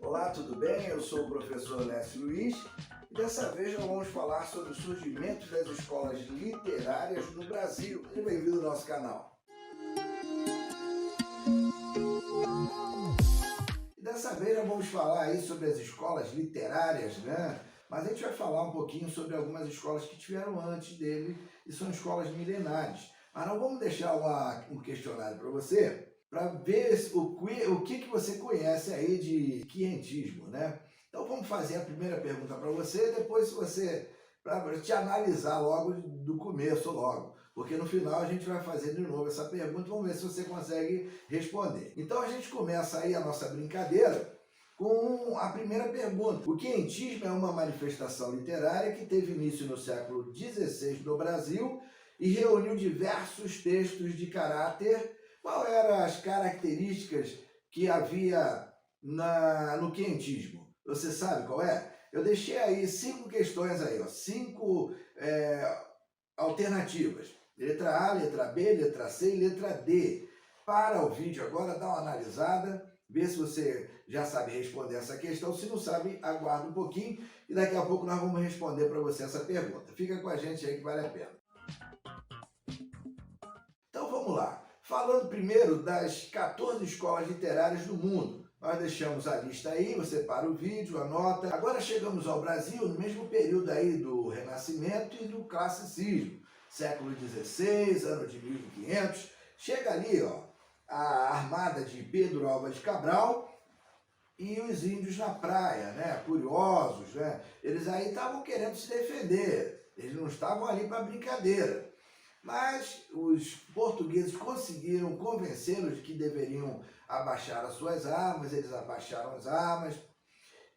Olá, tudo bem? Eu sou o professor Lécio Luiz e dessa vez nós vamos falar sobre o surgimento das escolas literárias no Brasil. Seja bem-vindo ao nosso canal. E dessa vez nós vamos falar aí sobre as escolas literárias, né? Mas a gente vai falar um pouquinho sobre algumas escolas que tiveram antes dele e são escolas milenares. Mas nós vamos deixar um questionário para você, para ver o que você conhece aí de quientismo, né? Então vamos fazer a primeira pergunta para você, depois para te analisar logo do começo logo, porque no final a gente vai fazer de novo essa pergunta, vamos ver se você consegue responder. Então a gente começa aí a nossa brincadeira com a primeira pergunta. O quientismo é uma manifestação literária que teve início no século XVI no Brasil e reuniu diversos textos de caráter. Qual eram as características que havia no quientismo? Você sabe qual é? Eu deixei aí 5 questões aí, ó, 5 alternativas. Letra A, letra B, letra C e letra D. Para o vídeo agora, dá uma analisada, vê se você já sabe responder essa questão. Se não sabe, aguarda um pouquinho e daqui a pouco nós vamos responder para você essa pergunta. Fica com a gente aí que vale a pena. Então vamos lá. Falando primeiro das 14 escolas literárias do mundo. Nós deixamos a lista aí, você para o vídeo, anota. Agora chegamos ao Brasil no mesmo período aí do Renascimento e do Classicismo. Século XVI, ano de 1500. Chega ali, ó, a armada de Pedro Álvares de Cabral e os índios na praia, né? Curiosos, né? Eles aí estavam querendo se defender. Eles não estavam ali para brincadeira. Mas os portugueses conseguiram convencê-los de que deveriam abaixar as suas armas, eles abaixaram as armas.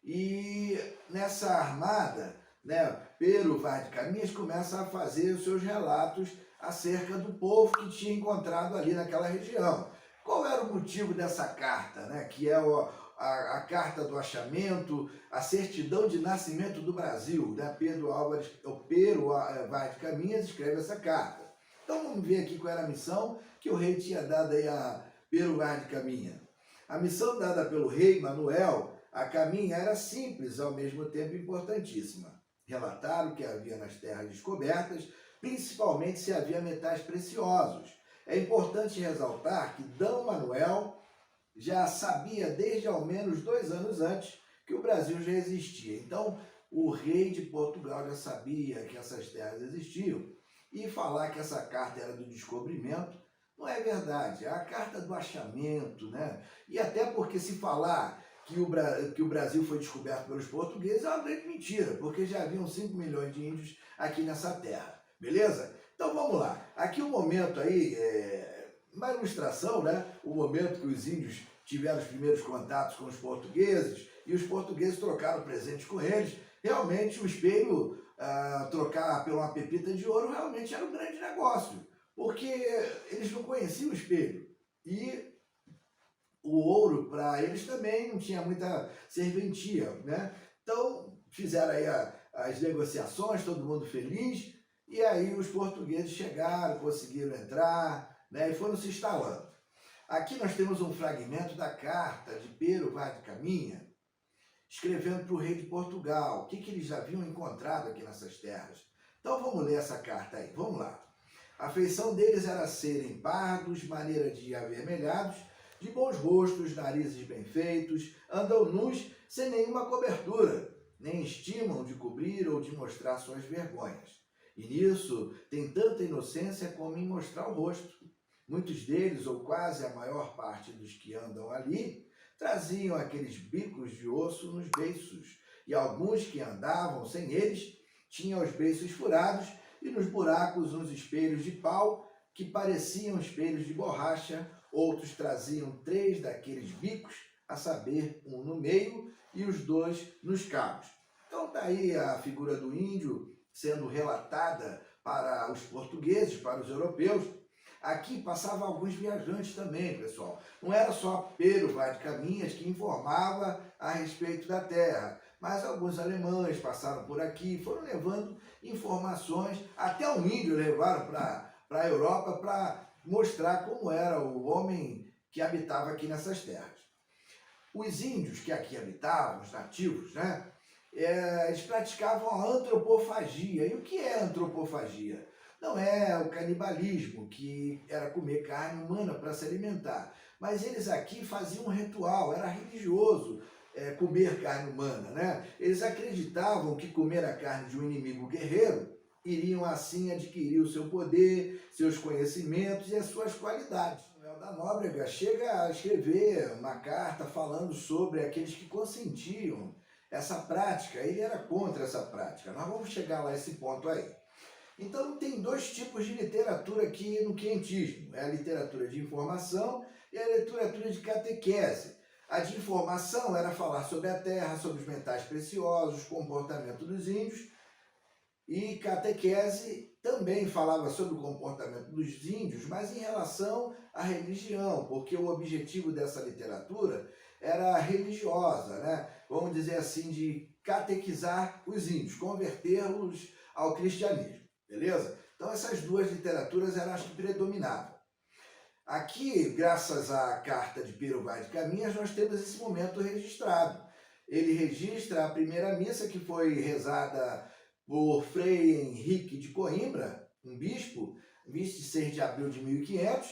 E nessa armada, né, Pero Vaz de Caminhas começa a fazer os seus relatos acerca do povo que tinha encontrado ali naquela região. Qual era o motivo dessa carta, né, que é a carta do achamento, a certidão de nascimento do Brasil, né? Pero Vaz de Caminhas escreve essa carta. Então vamos ver aqui qual era a missão que o rei tinha dado aí a Pero Vaz de Caminha. A missão dada pelo rei Manuel a Caminha era simples, ao mesmo tempo importantíssima. Relatar o que havia nas terras descobertas, principalmente se havia metais preciosos. É importante ressaltar que D. Manuel já sabia desde ao menos 2 anos antes que o Brasil já existia. Então o rei de Portugal já sabia que essas terras existiam. E falar que essa carta era do descobrimento não é verdade, é a carta do achamento, né? E até porque se falar que o Brasil foi descoberto pelos portugueses é uma grande mentira, porque já haviam 5 milhões de índios aqui nessa terra, beleza? Então vamos lá, aqui o momento aí, uma ilustração, né? O momento que os índios tiveram os primeiros contatos com os portugueses e os portugueses trocaram presentes com eles. Realmente o espelho, trocar por uma pepita de ouro realmente era um grande negócio, porque eles não conheciam o espelho e o ouro para eles também não tinha muita serventia, né? Então fizeram aí as negociações, todo mundo feliz, e aí os portugueses chegaram, conseguiram entrar, né? E foram se instalando. Aqui nós temos um fragmento da carta de Pero Vaz de Caminha, escrevendo para o rei de Portugal, o que eles já haviam encontrado aqui nessas terras. Então vamos ler essa carta aí, vamos lá. A feição deles era serem pardos, maneira de avermelhados, de bons rostos, narizes bem feitos, andam nus sem nenhuma cobertura, nem estimam de cobrir ou de mostrar suas vergonhas. E nisso tem tanta inocência como em mostrar o rosto. Muitos deles, ou quase a maior parte dos que andam ali, traziam aqueles bicos de osso nos beiços, e alguns que andavam sem eles tinham os beiços furados e nos buracos uns espelhos de pau que pareciam espelhos de borracha. Outros traziam 3 daqueles bicos, a saber, um no meio e os 2 nos cabos. Então está aí a figura do índio sendo relatada para os portugueses, para os europeus. Aqui passavam alguns viajantes também, pessoal. Não era só Pero Vaz de Caminhas que informava a respeito da terra, mas alguns alemães passaram por aqui, foram levando informações, até um índio levaram para a Europa para mostrar como era o homem que habitava aqui nessas terras. Os índios que aqui habitavam, os nativos, né? Eles praticavam a antropofagia. E o que é antropofagia? Não é o canibalismo, que era comer carne humana para se alimentar. Mas eles aqui faziam um ritual, era religioso comer carne humana, né? Eles acreditavam que comer a carne de um inimigo guerreiro iriam assim adquirir o seu poder, seus conhecimentos e as suas qualidades. Manuel da Nóbrega chega a escrever uma carta falando sobre aqueles que consentiam essa prática. Ele era contra essa prática. Nós vamos chegar lá a esse ponto aí. Então tem dois tipos de literatura aqui no quientismo. É a literatura de informação e a literatura de catequese. A de informação era falar sobre a terra, sobre os metais preciosos, comportamento dos índios. E catequese também falava sobre o comportamento dos índios, mas em relação à religião, porque o objetivo dessa literatura era religiosa, né? Vamos dizer assim, de catequizar os índios, convertê-los ao cristianismo, beleza? Então essas duas literaturas eram as que predominavam. Aqui, graças à carta de Pero Vaz de Caminhas, nós temos esse momento registrado. Ele registra a primeira missa que foi rezada por Frei Henrique de Coimbra, um bispo, 26 de abril de 1500,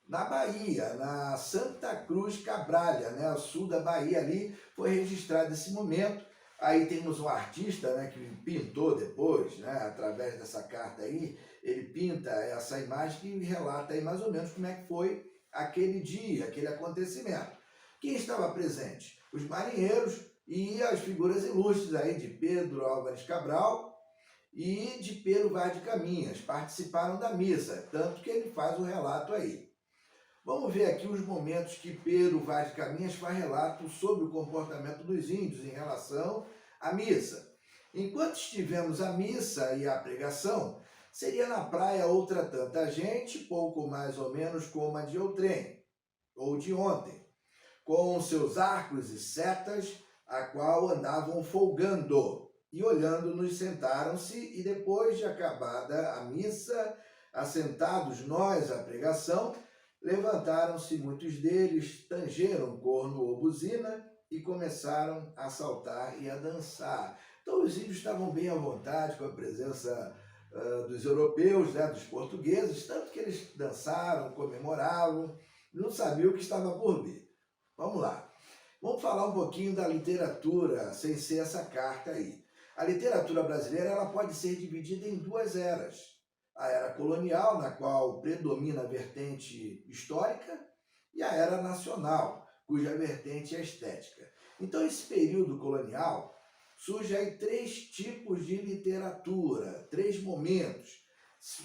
na Bahia, na Santa Cruz Cabralha, né, ao sul da Bahia ali, foi registrado esse momento. Aí temos um artista, né, que pintou depois, né, através dessa carta aí, ele pinta essa imagem que relata aí mais ou menos como é que foi aquele dia, aquele acontecimento. Quem estava presente? Os marinheiros e as figuras ilustres aí de Pedro Álvares Cabral e de Pero Vaz de Caminhas, participaram da missa, tanto que ele faz o relato aí. Vamos ver aqui os momentos que Pero Vaz de Caminhas faz relato sobre o comportamento dos índios em relação à missa. Enquanto estivemos a missa e a pregação, seria na praia outra tanta gente, pouco mais ou menos como a de outrem, ou de ontem, com seus arcos e setas, a qual andavam folgando. E olhando-nos sentaram-se, e depois de acabada a missa, assentados nós à pregação, levantaram-se muitos deles, tangeram corno ou buzina e começaram a saltar e a dançar. Então os índios estavam bem à vontade com a presença dos europeus, né, dos portugueses, tanto que eles dançaram, comemoravam, não sabiam o que estava por vir. Vamos lá. Vamos falar um pouquinho da literatura, sem ser essa carta aí. A literatura brasileira ela pode ser dividida em duas eras. A era colonial, na qual predomina a vertente histórica, e a era nacional, cuja vertente é estética. Então, esse período colonial, surge aí três tipos de literatura, três momentos.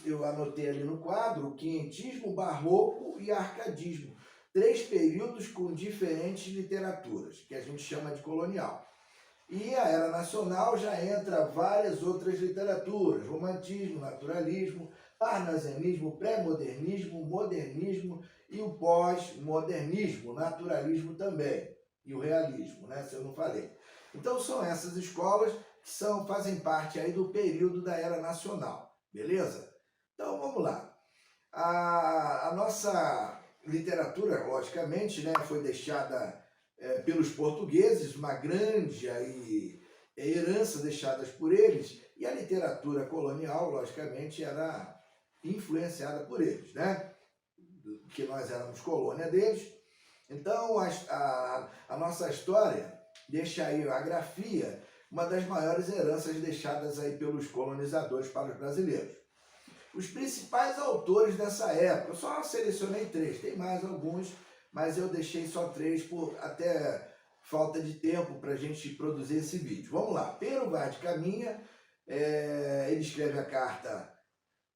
Eu anotei ali no quadro o quientismo, barroco e arcadismo. Três períodos com diferentes literaturas, que a gente chama de colonial. E a era nacional já entra várias outras literaturas, romantismo, naturalismo, parnasianismo, pré-modernismo, modernismo e o pós-modernismo, naturalismo também, e o realismo, né, se eu não falei. Então são essas escolas que fazem parte aí do período da era nacional, beleza? Então vamos lá. A nossa literatura, logicamente, né, foi deixada pelos portugueses, uma grande aí, herança deixadas por eles, e a literatura colonial, logicamente, era influenciada por eles, né? Que nós éramos colônia deles. Então, a nossa história deixa aí a grafia, uma das maiores heranças deixadas aí pelos colonizadores para os brasileiros. Os principais autores dessa época, eu só selecionei três, tem mais alguns, mas eu deixei só três por até falta de tempo para a gente produzir esse vídeo. Vamos lá. Pero Vaz de Caminhas, ele escreve a carta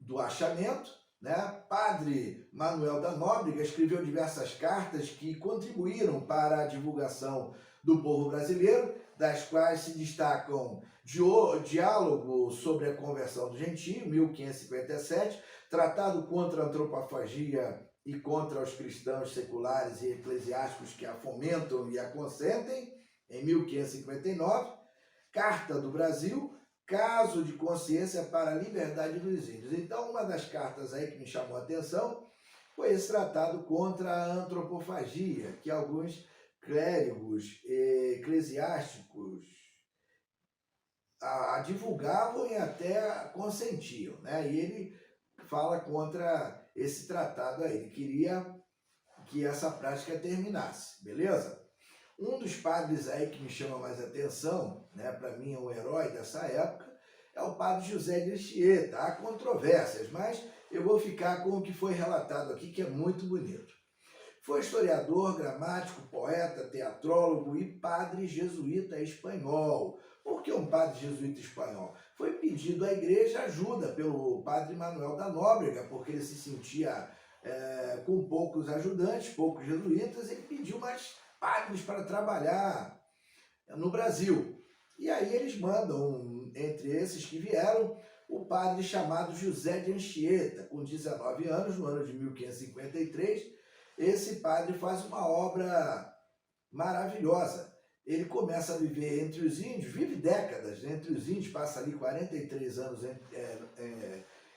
do achamento, né? Padre Manuel da Nóbrega escreveu diversas cartas que contribuíram para a divulgação do povo brasileiro, das quais se destacam Diálogo sobre a Conversão do Gentio, 1557, Tratado contra a Antropofagia e contra os cristãos seculares e eclesiásticos que a fomentam e a consentem, em 1559, Carta do Brasil, Caso de Consciência para a Liberdade dos Índios. Então, uma das cartas aí que me chamou a atenção foi esse tratado contra a antropofagia, que alguns clérigos, eclesiásticos a divulgavam e até consentiam, né? E ele fala contra esse tratado aí, ele queria que essa prática terminasse, beleza? Um dos padres aí que me chama mais atenção, né, para mim é um herói dessa época, é o padre José de Anchieta. Há controvérsias, mas eu vou ficar com o que foi relatado aqui, que é muito bonito. Foi historiador, gramático, poeta, teatrólogo e padre jesuíta espanhol. Por que um padre jesuíta espanhol? Foi pedido à igreja ajuda pelo padre Manuel da Nóbrega, porque ele se sentia com poucos ajudantes, poucos jesuítas, ele pediu mais padres para trabalhar no Brasil. E aí eles mandam, entre esses que vieram, o padre chamado José de Anchieta, com 19 anos, no ano de 1553, esse padre faz uma obra maravilhosa. Ele começa a viver entre os índios, vive décadas, né, entre os índios, passa ali 43 anos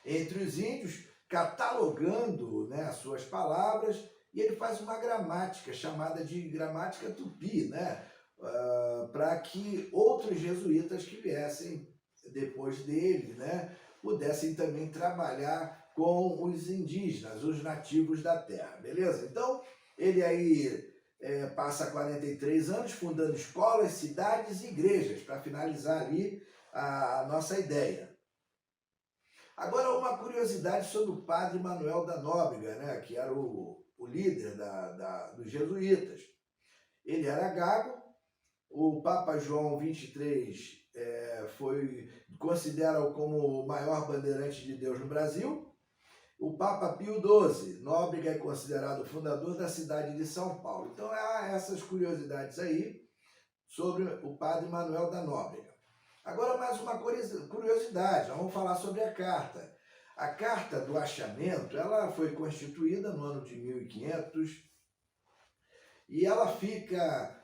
entre os índios, catalogando, né, as suas palavras, e ele faz uma gramática chamada de gramática tupi, né, para que outros jesuítas que viessem depois dele, né, pudessem também trabalhar com os indígenas, os nativos da terra, beleza? Então, ele aí passa 43 anos fundando escolas, cidades e igrejas, para finalizar ali a nossa ideia. Agora, uma curiosidade sobre o padre Manuel da Nóbrega, né, que era o líder dos jesuítas. Ele era gago, o Papa João XXIII considera-o como o maior bandeirante de Deus no Brasil. O Papa Pio XII, Nóbrega, é considerado o fundador da cidade de São Paulo. Então, há essas curiosidades aí sobre o padre Manuel da Nóbrega. Agora, mais uma curiosidade, vamos falar sobre a carta. A Carta do Achamento, ela foi constituída no ano de 1500 e ela fica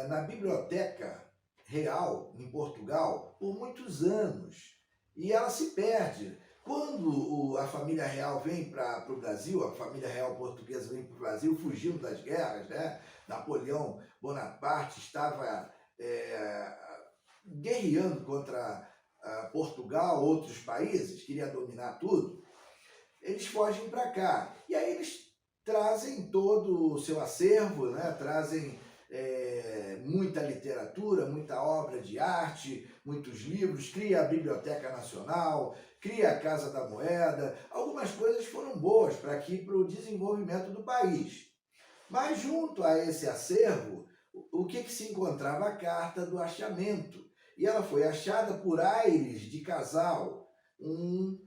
na Biblioteca Real, em Portugal, por muitos anos. E ela se perde. Quando a família real vem para o Brasil, a família real portuguesa vem para o Brasil, fugindo das guerras, né? Napoleão Bonaparte estava guerreando contra Portugal, outros países, queria dominar tudo. Eles fogem para cá. E aí eles trazem todo o seu acervo, né? Trazem muita literatura, muita obra de arte, muitos livros, cria a Biblioteca Nacional, cria a Casa da Moeda. Algumas coisas foram boas para o desenvolvimento do país. Mas junto a esse acervo, o que se encontrava? A Carta do Achamento. E ela foi achada por Aires de Casal, um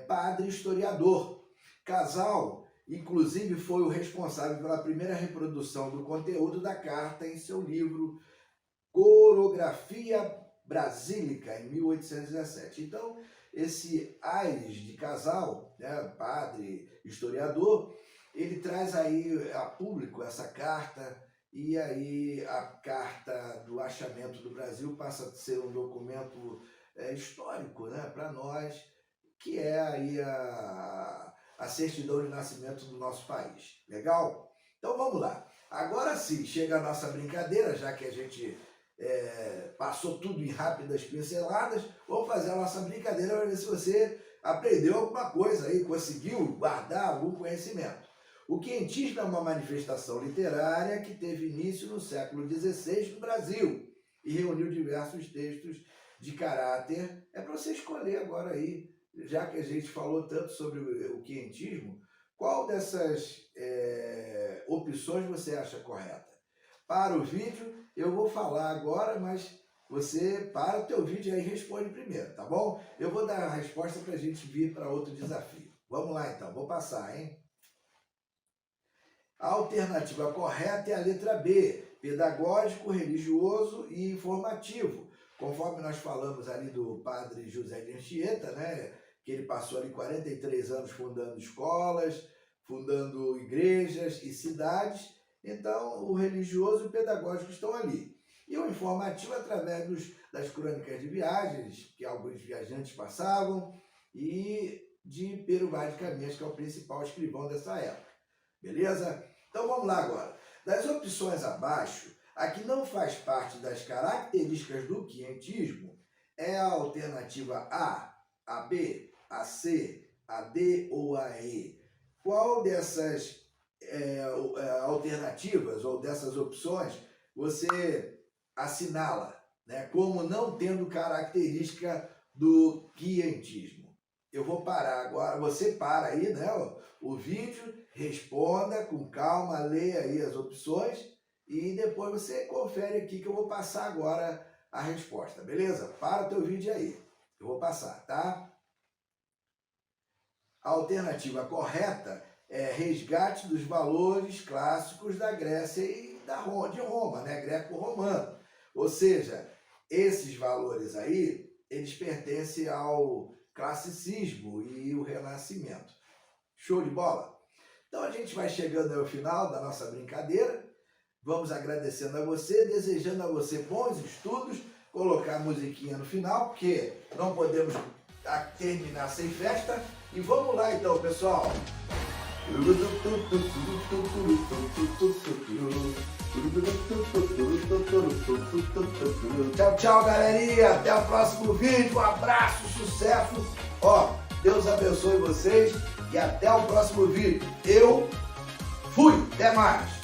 padre historiador. Casal, inclusive, foi o responsável pela primeira reprodução do conteúdo da carta em seu livro Corografia Brasílica, em 1817. Então, esse Aires de Casal, né, padre historiador, ele traz aí a público essa carta, e aí a Carta do Achamento do Brasil passa a ser um documento histórico, né, para nós, que é aí a certidão de nascimento do nosso país. Legal? Então vamos lá. Agora sim, chega a nossa brincadeira, já que a gente passou tudo em rápidas pinceladas, vamos fazer a nossa brincadeira para ver se você aprendeu alguma coisa aí, conseguiu guardar algum conhecimento. O quientismo é uma manifestação literária que teve início no século XVI no Brasil e reuniu diversos textos de caráter. É para você escolher agora aí, já que a gente falou tanto sobre o quientismo, qual dessas opções você acha correta? Para o vídeo, eu vou falar agora, mas você para o teu vídeo aí e responde primeiro, tá bom? Eu vou dar a resposta para a gente vir para outro desafio. Vamos lá então, vou passar, hein? A alternativa correta é a letra B, pedagógico, religioso e informativo. Conforme nós falamos ali do padre José de Anchieta, né, que ele passou ali 43 anos fundando escolas, fundando igrejas e cidades, então o religioso e o pedagógico estão ali. E o informativo através das crônicas de viagens, que alguns viajantes passavam, e de Pero Vaz de Caminhas, que é o principal escrivão dessa época. Beleza? Então vamos lá agora. Das opções abaixo, a que não faz parte das características do quientismo é a alternativa A B, a C, a D ou a E. Qual dessas alternativas ou dessas opções você assinala, né, como não tendo característica do quientismo? Eu vou parar agora, você para aí, né, o vídeo, responda com calma, leia aí as opções e depois você confere aqui que eu vou passar agora a resposta, beleza? Para o teu vídeo aí, eu vou passar, tá? A alternativa correta é resgate dos valores clássicos da Grécia e de Roma, né? Greco-romano. Ou seja, esses valores aí, eles pertencem ao classicismo e o renascimento. Show de bola? Então a gente vai chegando ao final da nossa brincadeira. Vamos agradecendo a você, desejando a você bons estudos, colocar a musiquinha no final, porque não podemos terminar sem festa. E vamos lá então, pessoal! Tchau, tchau, galerinha! Até o próximo vídeo, um abraço, sucesso! Ó, Deus abençoe vocês e até o próximo vídeo. Eu fui! Até mais!